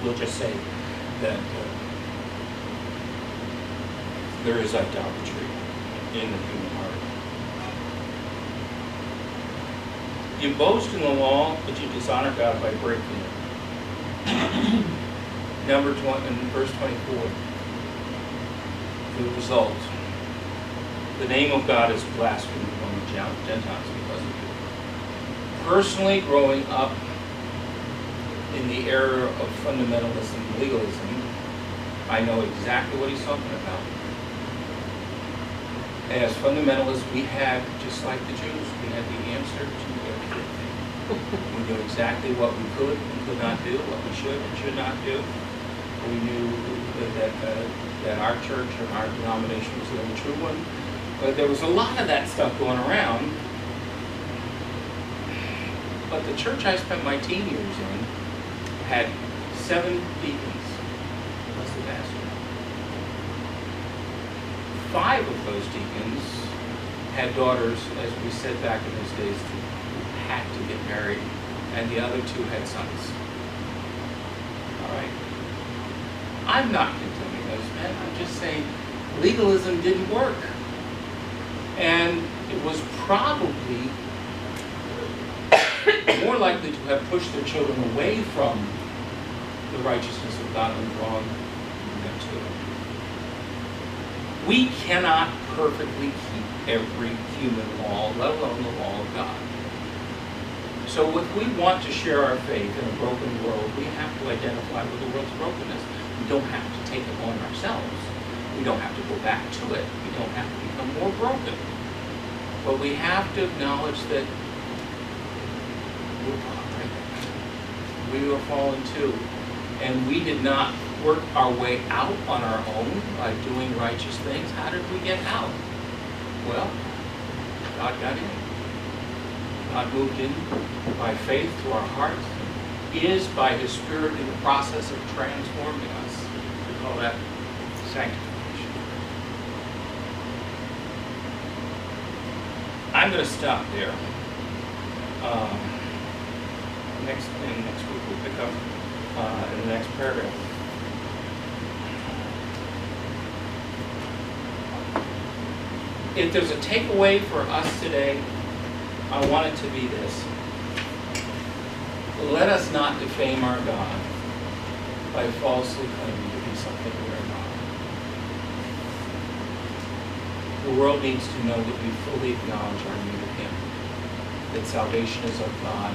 we'll just say that there is idolatry in the human heart. You boast in the law, but you dishonor God by breaking it. Number 20, in verse 24, the result. The name of God is blasphemed among the Gentiles because of you. Personally, growing up in the era of fundamentalism and legalism, I know exactly what he's talking about. As fundamentalists, we had, just like the Jews, we had the answer to everything. We knew exactly what we could and could not do, what we should and should not do. We knew that our church and our denomination was the only true one. But there was a lot of that stuff going around. But the church I spent my teen years in had 7 deacons, plus the pastor. 5 of those deacons had daughters, as we said back in those days, who had to get married, and the other 2 had sons. All right? I'm not condemning those men. I'm just saying legalism didn't work. And it was probably more likely to have pushed their children away from the righteousness of God and drawn them to it. We cannot perfectly keep every human law, let alone the law of God. So if we want to share our faith in a broken world, we have to identify with the world's brokenness. We don't have to take it on ourselves. We don't have to go back to it. We don't have to become more broken. But we have to acknowledge that we're fallen. We were fallen too. And we did not work our way out on our own by doing righteous things. How did we get out? Well, God got in. God moved in by faith to our hearts. He is by His Spirit in the process of transforming us. We call that sanctification. I'm going to stop there. Next week we'll pick up in the next paragraph. If there's a takeaway for us today, I want it to be this. Let us not defame our God by falsely claiming to be something we're not. The world needs to know that we fully acknowledge our need of Him, that salvation is of God,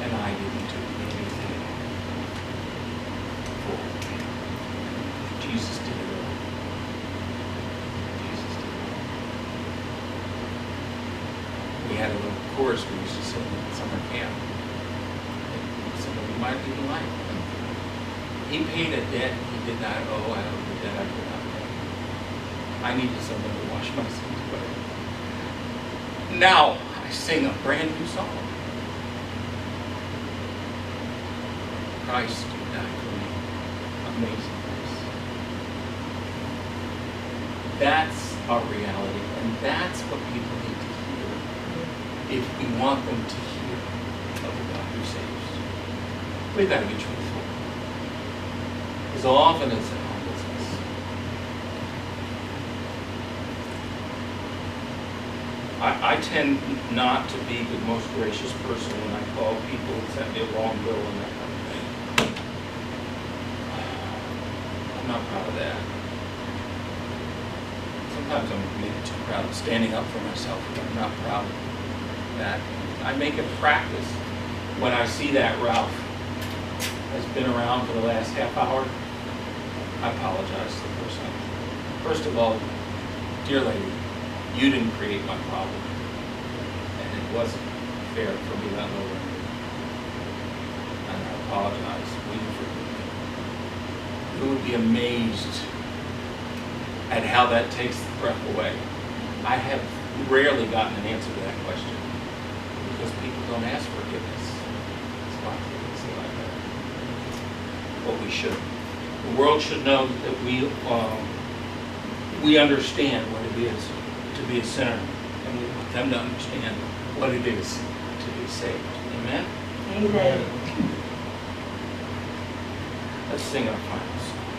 and I didn't do anything for it. Jesus did it all. Jesus did it all. We had a little chorus we used to sing at summer camp. Some of you might even like it. He paid a debt He did not owe. I owed the debt I could not pay. I needed someone to wash my sins away. Now I sing a brand new song. Christ died for me. Amazing grace. That's our reality, and that's what people need to hear if we want them to hear of the God who saves. We've got to be truthful. As often as it humbles us. I tend not to be the most gracious person when I call people and send me a wrong bill and that kind of thing. I'm not proud of that. Sometimes I'm maybe too proud of standing up for myself, but I'm not proud of that. I make a practice when I see that Ralph has been around for the last half hour. I apologize to the person. First of all, dear lady, you didn't create my problem, and it wasn't fair for me to unload on you. And I apologize. Will you forgive me? You would be amazed at how that takes the breath away. I have rarely gotten an answer to that question because people don't ask forgiveness. That's why they say like that. But we should. The world should know that we understand what it is to be a sinner, and we want them to understand what it is to be saved. Amen? Amen. Let's sing our final song.